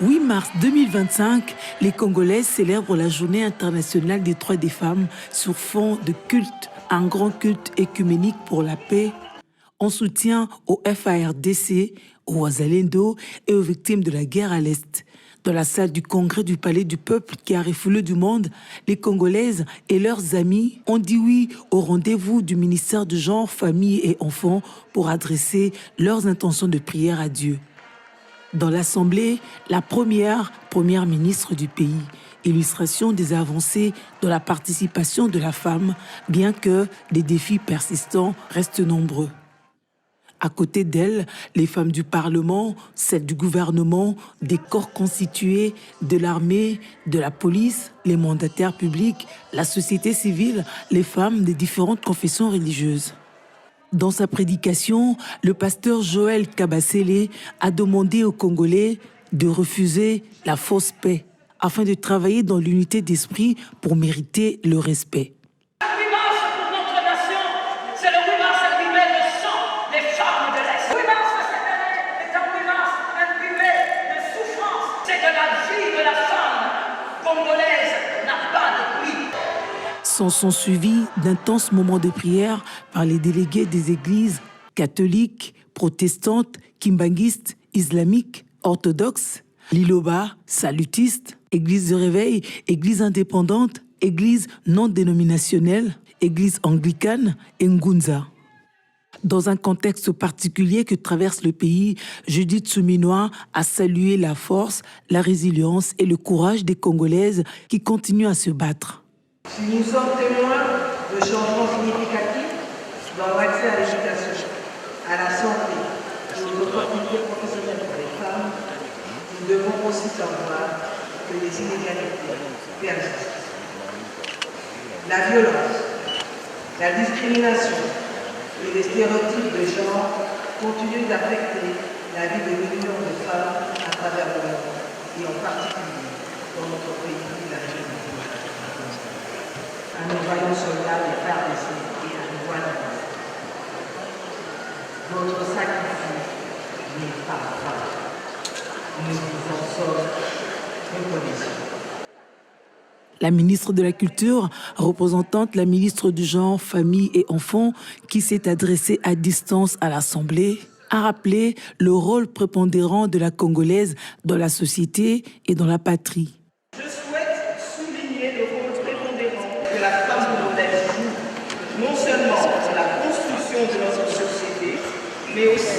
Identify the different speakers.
Speaker 1: 8 mars 2025, les Congolaises célèbrent la Journée internationale des droits des femmes sur fond de culte, un grand culte écuménique pour la paix, en soutien au FARDC, aux Wazalendo et aux victimes de la guerre à l'Est. Dans la salle du congrès du Palais du Peuple qui a refoulé du monde, les Congolaises et leurs amis ont dit oui au rendez-vous du ministère du Genre, Famille et Enfants pour adresser leurs intentions de prière à Dieu. Dans l'Assemblée, la première ministre du pays, illustration des avancées dans la participation de la femme, bien que les défis persistants restent nombreux. À côté d'elle, les femmes du Parlement, celles du gouvernement, des corps constitués, de l'armée, de la police, les mandataires publics, la société civile, les femmes des différentes confessions religieuses. Dans sa prédication, le pasteur Joël Kabasele a demandé aux Congolais de refuser la fausse paix afin de travailler dans l'unité d'esprit pour mériter le respect.
Speaker 2: Le 8 mars pour notre nation, c'est le 8 mars imbibé de sang des femmes de l'Est. Le 8 mars de cette année est un 8 mars imbibé de souffrance. C'est que la vie de la femme congolaise n'a pas de prix.
Speaker 1: Sont suivis d'intenses moments de prière par les délégués des églises catholiques, protestantes, kimbanguistes, islamiques, orthodoxes, liloba, salutistes, églises de réveil, églises indépendantes, églises non dénominationnelles, églises anglicanes et ngunza. Dans un contexte particulier que traverse le pays, Judith Souminois a salué la force, la résilience et le courage des Congolaises qui continuent à se battre.
Speaker 3: Nous sommes témoins de changements significatifs dans l'accès à l'éducation, à la santé et aux opportunités professionnelles pour les femmes. Nous devons aussi savoir que les inégalités persistent. La violence, la discrimination et les stéréotypes de genre continuent d'affecter la vie de millions de femmes à travers le monde, et en particulier dans notre pays, la région. À nos vaillants soldats des FARDC et à nos voisins. Votre sacrifice n'est pas vain. Nous vous en sommes reconnaissants.
Speaker 1: La ministre de la Culture, représentante la ministre du Genre, Famille et Enfants, qui s'est adressée à distance à l'Assemblée, a rappelé le rôle prépondérant de la Congolaise dans la société et dans la patrie.
Speaker 4: Je souhaite souligner le rôle prépondérant que la femme congolaise joue, non seulement dans la construction de notre société, mais aussi